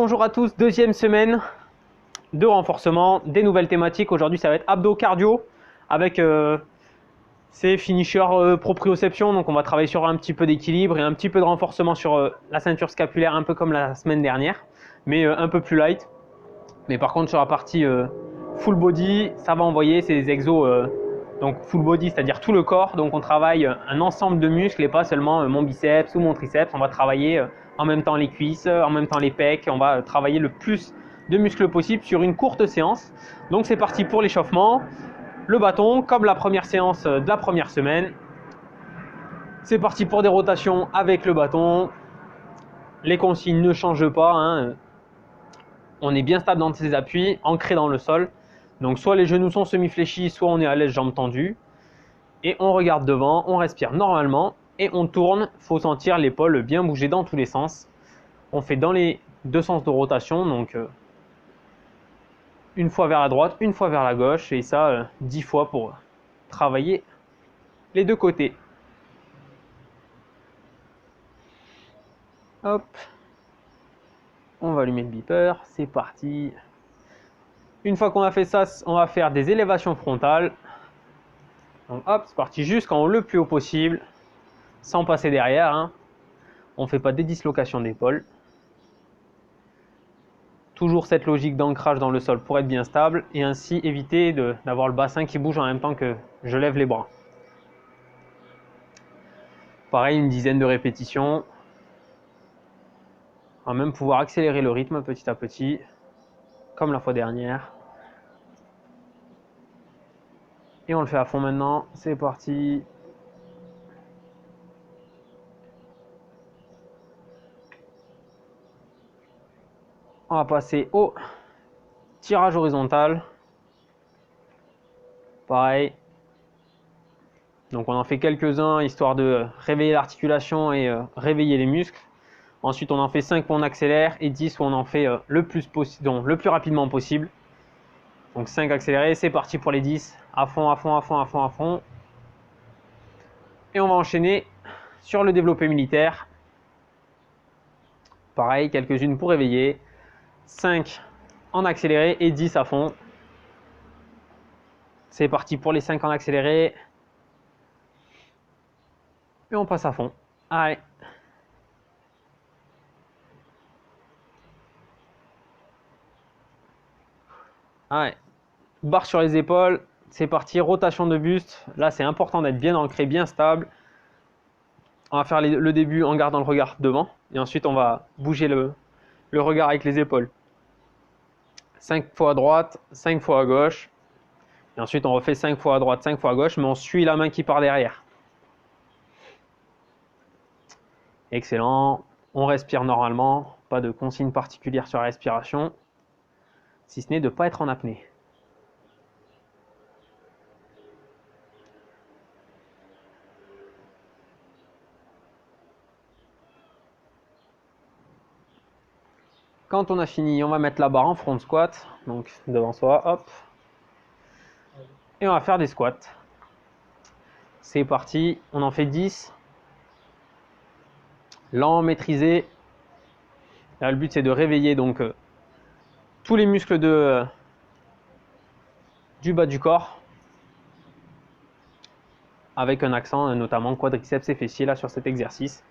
Bonjour à tous, deuxième semaine de renforcement, des nouvelles thématiques. Aujourd'hui ça va être abdos cardio avec ces finishers proprioception. Donc on va travailler sur un petit peu d'équilibre et un petit peu de renforcement sur la ceinture scapulaire, un peu comme la semaine dernière, mais un peu plus light. Mais par contre sur la partie full body, ça va envoyer ces exos donc full body, c'est-à-dire tout le corps. Donc on travaille un ensemble de muscles et pas seulement mon biceps ou mon triceps. On va travailler en même temps les cuisses, en même temps les pecs. On va travailler le plus de muscles possible sur une courte séance. Donc c'est parti pour l'échauffement. Le bâton, comme la première séance de la première semaine. C'est parti pour des rotations avec le bâton. Les consignes ne changent pas, hein. On est bien stable dans ses appuis, ancré dans le sol. Donc soit les genoux sont semi-fléchis, soit on est à l'aise jambes tendues. Et on regarde devant, on respire normalement et on tourne. Il faut sentir l'épaule bien bouger dans tous les sens. On fait dans les deux sens de rotation, donc une fois vers la droite, une fois vers la gauche, et ça 10 fois pour travailler les deux côtés. Hop, on va allumer le beeper, c'est parti. Une fois qu'on a fait ça, on va faire des élévations frontales. Donc hop, c'est parti jusqu'en haut, le plus haut possible, sans passer derrière, hein. On ne fait pas des dislocations d'épaule. Toujours cette logique d'ancrage dans le sol pour être bien stable et ainsi éviter d'avoir le bassin qui bouge en même temps que je lève les bras. Pareil, une dizaine de répétitions. On va même pouvoir accélérer le rythme petit à petit, comme la fois dernière. Et on le fait à fond maintenant, c'est parti. On va passer au tirage horizontal. Pareil. Donc on en fait quelques-uns histoire de réveiller l'articulation et réveiller les muscles. Ensuite on en fait 5 où on accélère et 10 où on en fait le plus rapidement possible. Donc 5 accélérés, c'est parti pour les 10. À fond, à fond, à fond, à fond, à fond. Et on va enchaîner sur le développé militaire. Pareil, quelques-unes pour réveiller. 5 en accéléré et 10 à fond. C'est parti pour les 5 en accéléré. Et on passe à fond. Allez. Allez. Barre sur les épaules. C'est parti, rotation de buste. Là, c'est important d'être bien ancré, bien stable. On va faire le début en gardant le regard devant. Et ensuite, on va bouger le regard avec les épaules. 5 fois à droite, 5 fois à gauche. Et ensuite, on refait 5 fois à droite, 5 fois à gauche, mais on suit la main qui part derrière. Excellent. On respire normalement. Pas de consigne particulière sur la respiration, si ce n'est de ne pas être en apnée. Quand on a fini, on va mettre la barre en front squat, donc devant soi, hop. Et on va faire des squats. C'est parti, on en fait 10. Lent, maîtrisé. Là, le but c'est de réveiller donc tous les muscles du bas du corps, avec un accent notamment quadriceps et fessiers là sur cet exercice.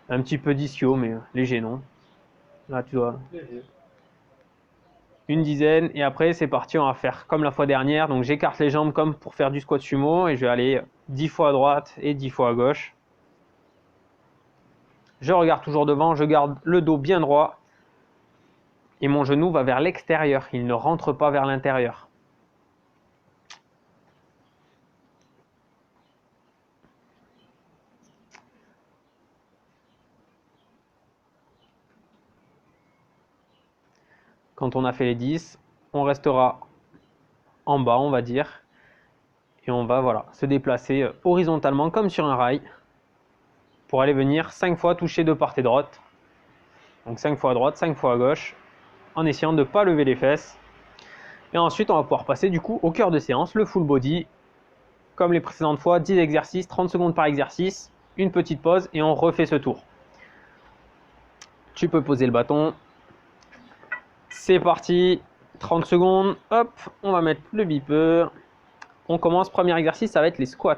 Un petit peu d'ischio, mais léger non. Là tu dois une dizaine et après c'est parti, on va faire comme la fois dernière. Donc j'écarte les jambes comme pour faire du squat sumo et je vais aller 10 fois à droite et 10 fois à gauche. Je regarde toujours devant, je garde le dos bien droit et mon genou va vers l'extérieur, il ne rentre pas vers l'intérieur. Quand on a fait les 10, on restera en bas, on va dire, et on va se déplacer horizontalement comme sur un rail pour aller venir 5 fois toucher de part et d'autre. Donc 5 fois à droite, 5 fois à gauche, en essayant de ne pas lever les fesses. Et ensuite, on va pouvoir passer du coup au cœur de séance, le full body. Comme les précédentes fois, 10 exercices, 30 secondes par exercice, une petite pause et on refait ce tour. Tu peux poser le bâton. C'est parti, 30 secondes, hop, on va mettre le beeper. On commence, premier exercice, ça va être les squats.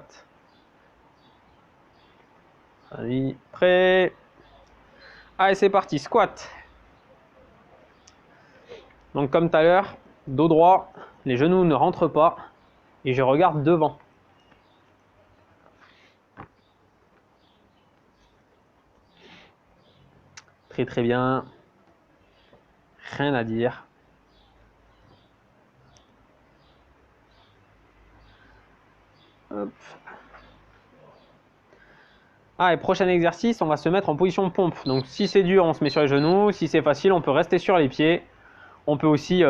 Allez, prêt. Allez, c'est parti, squat. Donc comme tout à l'heure, dos droit, les genoux ne rentrent pas et je regarde devant. Très très bien, rien à dire. Hop. Ah, et prochain exercice, on va se mettre en position pompe. Donc si c'est dur, on se met sur les genoux. Si c'est facile, on peut rester sur les pieds. On peut aussi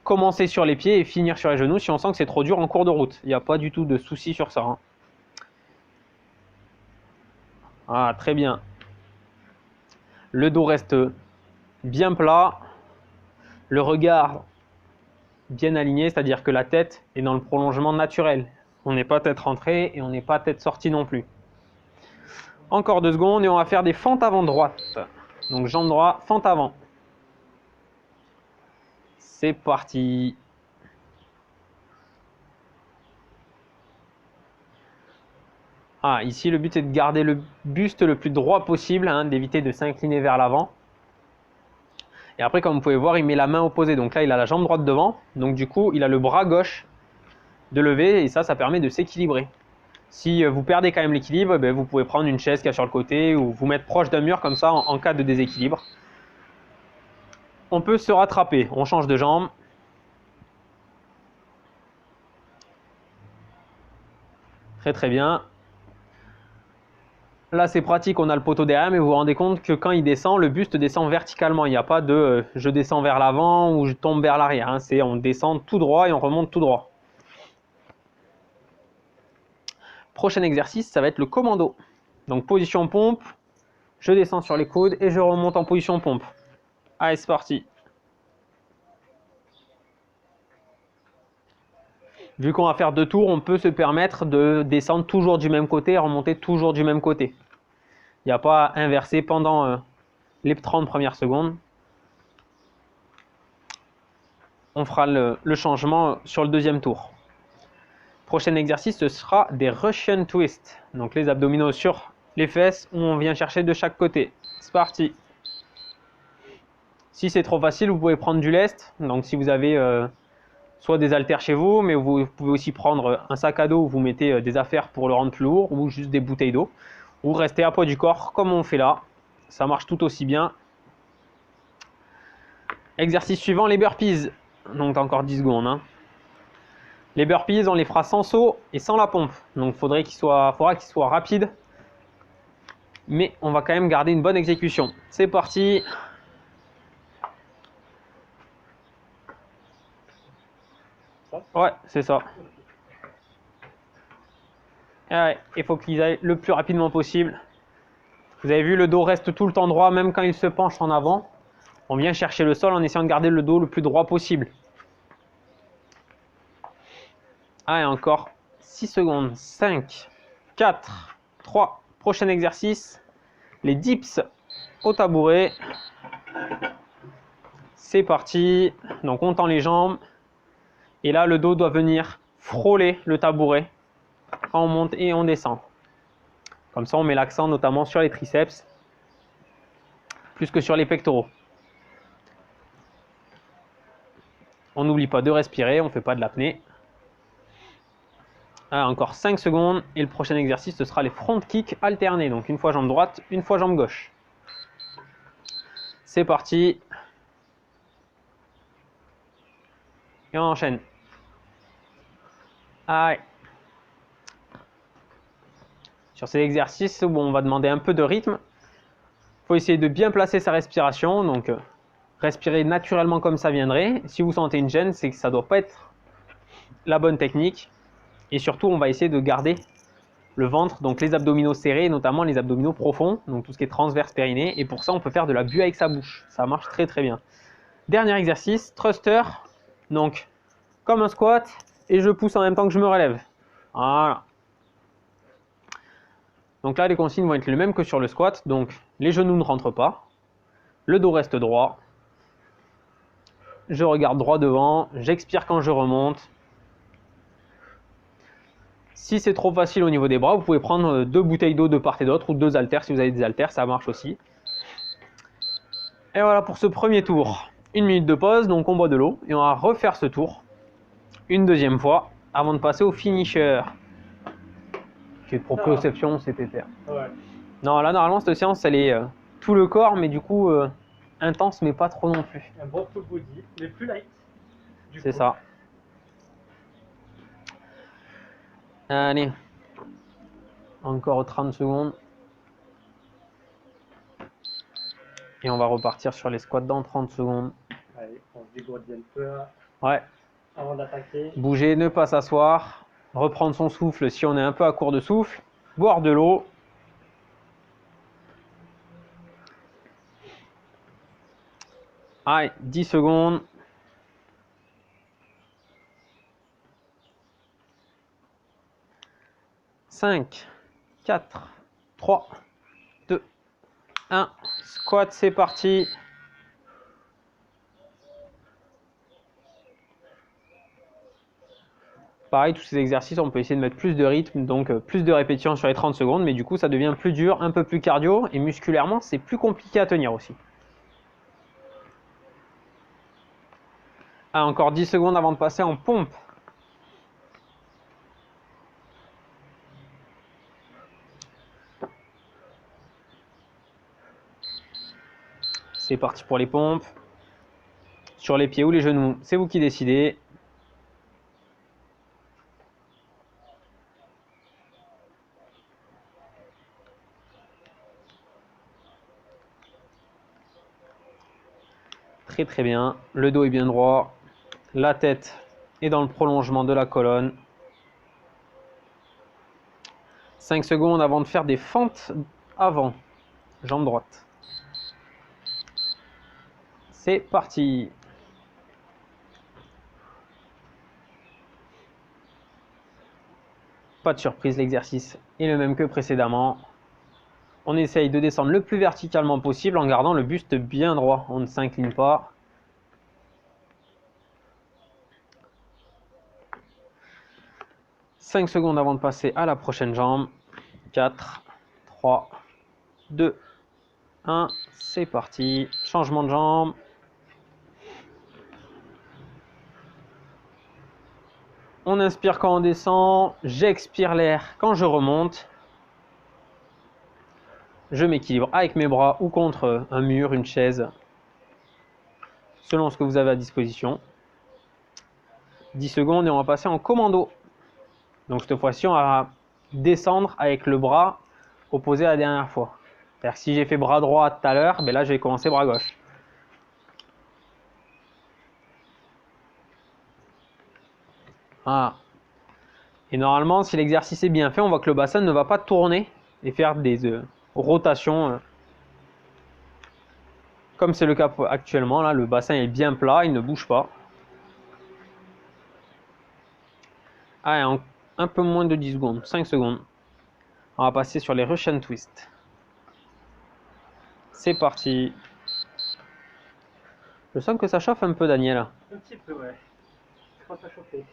commencer sur les pieds et finir sur les genoux si on sent que c'est trop dur en cours de route. Il n'y a pas du tout de souci sur ça. Hein. Ah, très bien. Le dos reste bien plat. Le regard bien aligné, c'est-à-dire que la tête est dans le prolongement naturel. On n'est pas tête rentrée et on n'est pas tête sortie non plus. Encore 2 secondes et on va faire des fentes avant droite. Donc jambe droite, fente avant. C'est parti. Ah, ici le but est de garder le buste le plus droit possible, hein, d'éviter de s'incliner vers l'avant. Et après, comme vous pouvez voir, il met la main opposée. Donc là, il a la jambe droite devant. Donc du coup, il a le bras gauche de lever et ça permet de s'équilibrer. Si vous perdez quand même l'équilibre, ben, vous pouvez prendre une chaise qui est sur le côté ou vous mettre proche d'un mur comme ça en cas de déséquilibre. On peut se rattraper. On change de jambe. Très très bien. Là, c'est pratique, on a le poteau derrière, mais vous vous rendez compte que quand il descend, le buste descend verticalement. Il n'y a pas de je descends vers l'avant ou je tombe vers l'arrière. Hein. C'est on descend tout droit et on remonte tout droit. Prochain exercice, ça va être le commando. Donc position pompe, je descends sur les coudes et je remonte en position pompe. Allez, c'est parti. Vu qu'on va faire 2 tours, on peut se permettre de descendre toujours du même côté et remonter toujours du même côté. Il n'y a pas à inverser pendant les 30 premières secondes. On fera le changement sur le deuxième tour. Prochain exercice, ce sera des Russian twists. Donc les abdominaux sur les fesses où on vient chercher de chaque côté. C'est parti. Si c'est trop facile, vous pouvez prendre du lest. Donc si vous avez soit des haltères chez vous, mais vous pouvez aussi prendre un sac à dos où vous mettez des affaires pour le rendre plus lourd ou juste des bouteilles d'eau. Ou rester à poids du corps comme on fait là. Ça marche tout aussi bien. Exercice suivant, les burpees. Donc encore 10 secondes. Hein. Les burpees, on les fera sans saut et sans la pompe. Donc faudra qu'ils soient rapides. Mais on va quand même garder une bonne exécution. C'est parti. Ouais, c'est ça. Ouais, il faut qu'ils aillent le plus rapidement possible. Vous avez vu, le dos reste tout le temps droit, même quand il se penche en avant. On vient chercher le sol en essayant de garder le dos le plus droit possible. Ah, et encore 6 secondes. 5, 4, 3. Prochain exercice, les dips au tabouret. C'est parti. Donc on tend les jambes. Et là, le dos doit venir frôler le tabouret quand on monte et on descend. Comme ça, on met l'accent notamment sur les triceps, plus que sur les pectoraux. On n'oublie pas de respirer, on ne fait pas de l'apnée. Encore 5 secondes et le prochain exercice, ce sera les front kicks alternés. Donc une fois jambe droite, une fois jambe gauche. C'est parti. Et on enchaîne. Allez. Sur ces exercices où on va demander un peu de rythme, il faut essayer de bien placer sa respiration. Donc respirer naturellement comme ça viendrait. Si vous sentez une gêne, c'est que ça ne doit pas être la bonne technique. Et surtout, on va essayer de garder le ventre, donc les abdominaux serrés, notamment les abdominaux profonds, donc tout ce qui est transverse périnée. Et pour ça, on peut faire de la buée avec sa bouche. Ça marche très très bien. Dernier exercice, thruster. Donc, comme un squat, et je pousse en même temps que je me relève. Voilà. Donc là, les consignes vont être les mêmes que sur le squat. Donc, les genoux ne rentrent pas. Le dos reste droit. je regarde droit devant, j'expire quand je remonte. Si c'est trop facile au niveau des bras, vous pouvez prendre 2 bouteilles d'eau de part et d'autre ou 2 haltères si vous avez des haltères, ça marche aussi. Et voilà pour ce premier tour. 1 minute de pause, donc on boit de l'eau et on va refaire ce tour une deuxième fois avant de passer au finisher. Qui est de proprioception, c'est pépère. Ouais. Non, là normalement cette séance elle est tout le corps, mais du coup intense, mais pas trop non plus. Un bon full body, mais plus light. C'est ça. Allez, encore 30 secondes. Et on va repartir sur les squats dans 30 secondes. Allez, on se dégourdit un peu Ouais. avant d'attaquer. Bouger, ne pas s'asseoir. Reprendre son souffle si on est un peu à court de souffle. Boire de l'eau. Allez, 10 secondes. 5, 4, 3, 2, 1. Squat, c'est parti. Pareil, tous ces exercices, on peut essayer de mettre plus de rythme, donc plus de répétitions sur les 30 secondes, mais du coup, ça devient plus dur, un peu plus cardio, et musculairement, c'est plus compliqué à tenir aussi. Ah, encore 10 secondes avant de passer en pompe. C'est parti pour les pompes. Sur les pieds ou les genoux, c'est vous qui décidez. Très très bien. Le dos est bien droit. La tête est dans le prolongement de la colonne. 5 secondes avant de faire des fentes avant. Jambe droite. C'est parti. Pas de surprise, l'exercice est le même que précédemment. On essaye de descendre le plus verticalement possible en gardant le buste bien droit. On ne s'incline pas. « 5 secondes avant de passer à la prochaine jambe. 4, 3, 2, 1. C'est parti. Changement de jambe. On inspire quand on descend. J'expire l'air quand je remonte. Je m'équilibre avec mes bras ou contre un mur, une chaise, selon ce que vous avez à disposition. 10 secondes et on va passer en commando. Donc cette fois-ci, on va descendre avec le bras opposé à la dernière fois. C'est-à-dire que si j'ai fait bras droit tout à l'heure, ben là, je vais commencer bras gauche. Voilà. Et normalement, si l'exercice est bien fait, on voit que le bassin ne va pas tourner et faire des rotations. Comme c'est le cas actuellement, là, le bassin est bien plat, il ne bouge pas. Allez, en un peu moins de 10 secondes, 5 secondes. On va passer sur les Russian Twist. C'est parti. Je sens que ça chauffe un peu, Daniel. Un petit peu, ouais. Je crois que ça chauffer.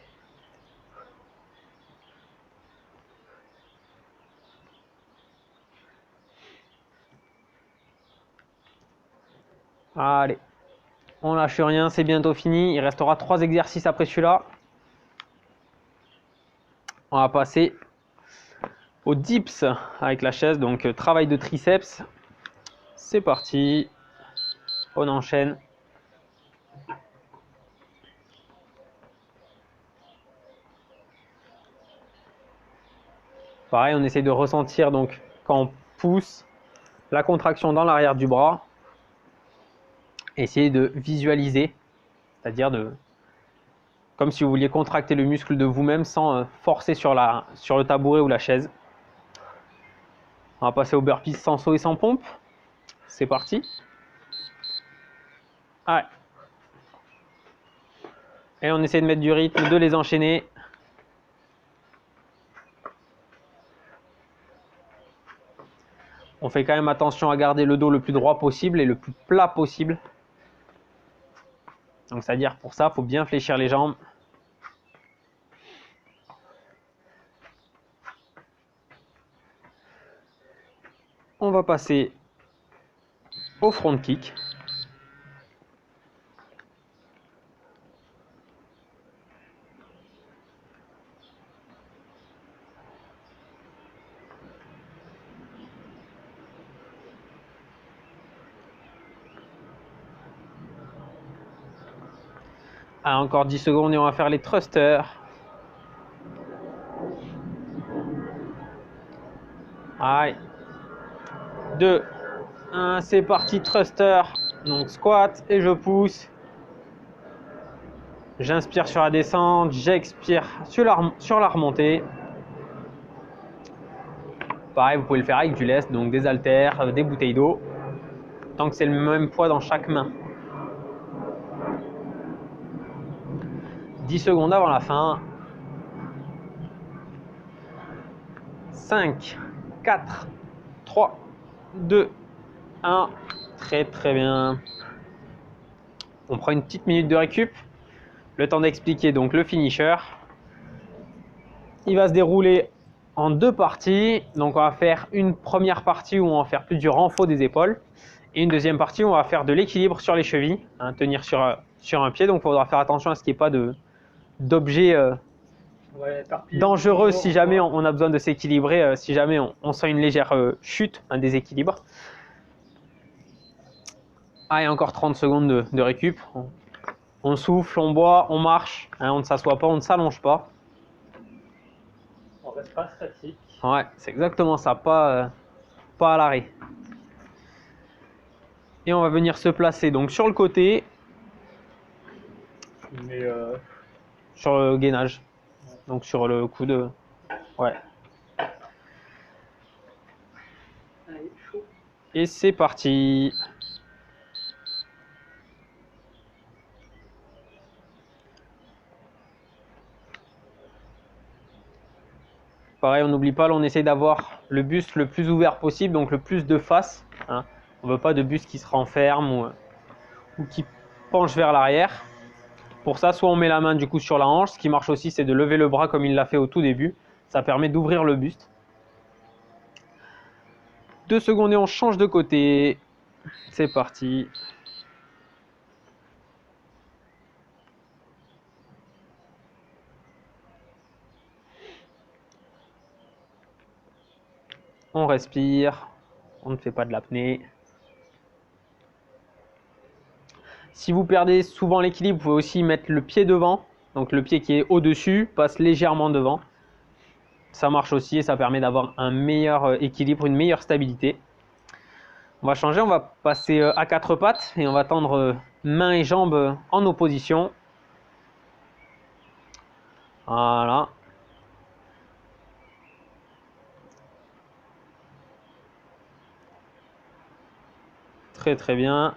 Allez, on lâche rien, c'est bientôt fini. Il restera 3 exercices après celui-là. On va passer aux dips avec la chaise, donc travail de triceps. C'est parti. On enchaîne. Pareil, on essaye de ressentir donc quand on pousse la contraction dans l'arrière du bras. Essayez de visualiser, c'est-à-dire comme si vous vouliez contracter le muscle de vous-même sans forcer sur le tabouret ou la chaise. On va passer au burpees sans saut et sans pompe. C'est parti. Allez. Et on essaie de mettre du rythme, de les enchaîner. On fait quand même attention à garder le dos le plus droit possible et le plus plat possible. Donc c'est-à-dire pour ça, il faut bien fléchir les jambes. On va passer au front kick. Ah, encore 10 secondes et on va faire les thrusters. Allez. 2, 1, c'est parti, thruster. Donc squat et je pousse. J'inspire sur la descente, j'expire sur la remontée. Pareil, vous pouvez le faire avec du lest, donc des haltères, des bouteilles d'eau. Tant que c'est le même poids dans chaque main. 10 secondes avant la fin. 5, 4, 3, 2, 1. Très très bien. On prend une petite minute de récup. Le temps d'expliquer donc le finisher. Il va se dérouler en 2 parties. Donc on va faire une première partie où on va faire plus du renfort des épaules. Et une deuxième partie où on va faire de l'équilibre sur les chevilles. Hein, tenir sur un pied. Donc il faudra faire attention à ce qu'il n'y ait pas d'objets dangereux si jamais on a besoin de s'équilibrer. Si jamais on sent une légère chute, un déséquilibre. Ah, et encore 30 secondes de récup. On souffle, on boit, on marche. Hein, on ne s'assoit pas, on ne s'allonge pas. On reste pas statique. Ouais, c'est exactement ça, pas à l'arrêt. Et on va venir se placer donc sur le côté. Mais sur le gainage. Donc sur le coude. Ouais. allez, chaud. Et c'est parti. Pareil, on n'oublie pas, là, on essaye d'avoir le buste le plus ouvert possible, donc le plus de face. Hein. On ne veut pas de buste qui se renferme ou qui penche vers l'arrière. Pour ça, soit on met la main du coup sur la hanche. Ce qui marche aussi, c'est de lever le bras comme il l'a fait au tout début. Ça permet d'ouvrir le buste. 2 secondes et on change de côté. C'est parti. On respire. On ne fait pas de l'apnée. Si vous perdez souvent l'équilibre, vous pouvez aussi mettre le pied devant. Donc le pied qui est au-dessus passe légèrement devant. Ça marche aussi et ça permet d'avoir un meilleur équilibre, une meilleure stabilité. On va changer, on va passer à 4 pattes et on va tendre mains et jambes en opposition. Voilà. Très très bien.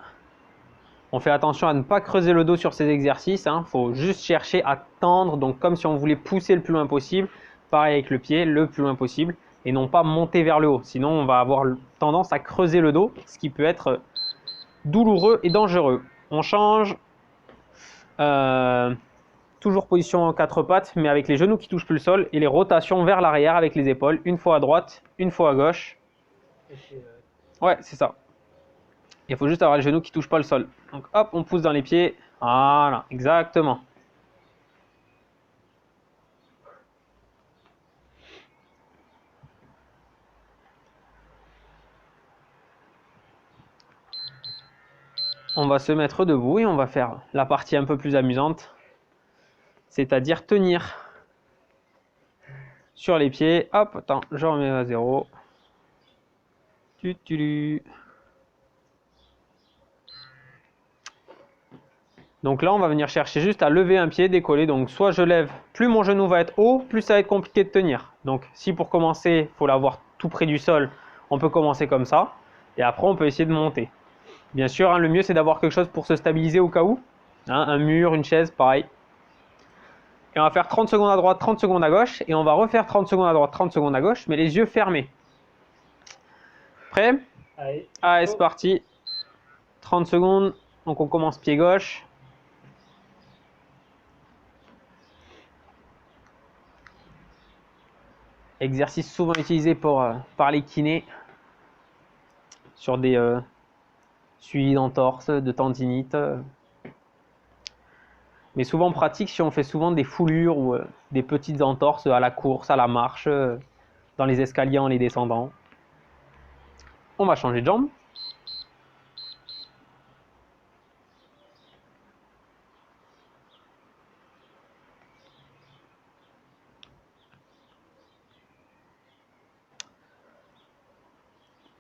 On fait attention à ne pas creuser le dos sur ces exercices. Il faut juste chercher à tendre, donc comme si on voulait pousser le plus loin possible. Pareil avec le pied, le plus loin possible. Et non pas monter vers le haut. Sinon, on va avoir tendance à creuser le dos, ce qui peut être douloureux et dangereux. On change. Toujours position en 4 pattes, mais avec les genoux qui touchent plus le sol et les rotations vers l'arrière avec les épaules. Une fois à droite, une fois à gauche. Ouais, c'est ça. Il faut juste avoir les genoux qui ne touchent pas le sol. Donc hop, on pousse dans les pieds. Voilà, exactement. On va se mettre debout et on va faire la partie un peu plus amusante. C'est-à-dire tenir sur les pieds. Hop, attends, je remets à zéro. Donc là, on va venir chercher juste à lever un pied, décoller. Donc soit je lève, plus mon genou va être haut, plus ça va être compliqué de tenir. Donc si pour commencer, il faut l'avoir tout près du sol, on peut commencer comme ça. Et après, on peut essayer de monter. Bien sûr, le mieux, c'est d'avoir quelque chose pour se stabiliser au cas où. Un mur, une chaise, pareil. Et on va faire 30 secondes à droite, 30 secondes à gauche. Et on va refaire 30 secondes à droite, 30 secondes à gauche, mais les yeux fermés. Prêt? Allez, c'est parti. 30 secondes. Donc on commence pied gauche. Exercice souvent utilisé par les kinés sur des suivis d'entorse, de tendinite. Mais souvent pratique si on fait souvent des foulures ou des petites entorses à la course, à la marche, dans les escaliers en les descendant. On va changer de jambe.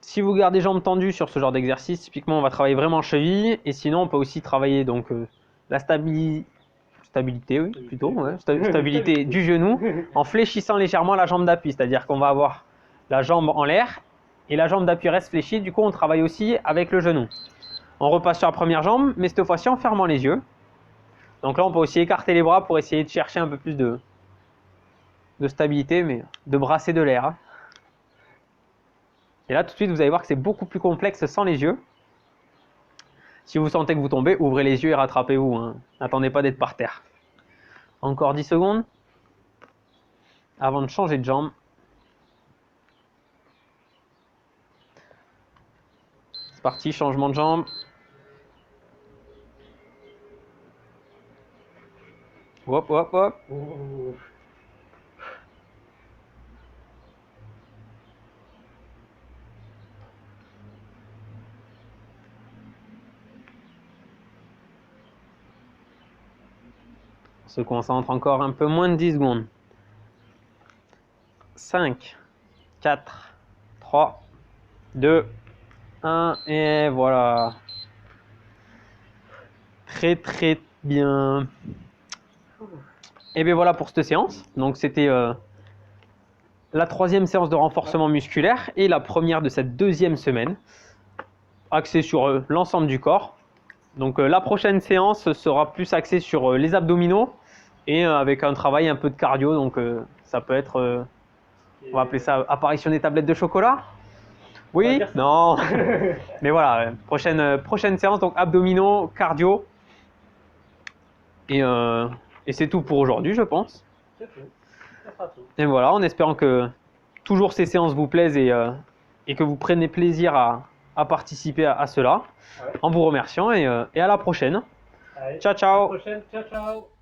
Si vous gardez jambes tendues sur ce genre d'exercice, typiquement on va travailler vraiment cheville. Et sinon on peut aussi travailler donc la stabilité, oui, plutôt, ouais, stabilité du genou en fléchissant légèrement la jambe d'appui. C'est-à-dire qu'on va avoir la jambe en l'air et la jambe d'appui reste fléchie. Du coup on travaille aussi avec le genou. On repasse sur la première jambe, mais cette fois-ci en fermant les yeux. Donc là on peut aussi écarter les bras pour essayer de chercher un peu plus de stabilité, mais de brasser de l'air. Et là, tout de suite, vous allez voir que c'est beaucoup plus complexe sans les yeux. Si vous sentez que vous tombez, ouvrez les yeux et rattrapez-vous. Hein. N'attendez pas d'être par terre. Encore 10 secondes avant de changer de jambe. C'est parti, changement de jambe. Hop, hop, hop. On se concentre encore un peu moins de 10 secondes. 5, 4, 3, 2, 1 et voilà. Très très bien. Et bien voilà pour cette séance. Donc c'était la 3e séance de renforcement musculaire et la première de cette 2e semaine, axée sur l'ensemble du corps. Donc la prochaine séance sera plus axée sur les abdominaux et avec un travail un peu de cardio. Donc ça peut être, on va appeler ça apparition des tablettes de chocolat. Oui, non. Mais voilà, prochaine séance, donc abdominaux, cardio. Et c'est tout pour aujourd'hui, je pense. C'est tout. Ça sera tout. Et voilà, en espérant que toujours ces séances vous plaisent et que vous prenez plaisir à participer à cela. Ouais. En vous remerciant et à la prochaine. Allez, Ciao, à la ciao. prochaine. Ciao, ciao.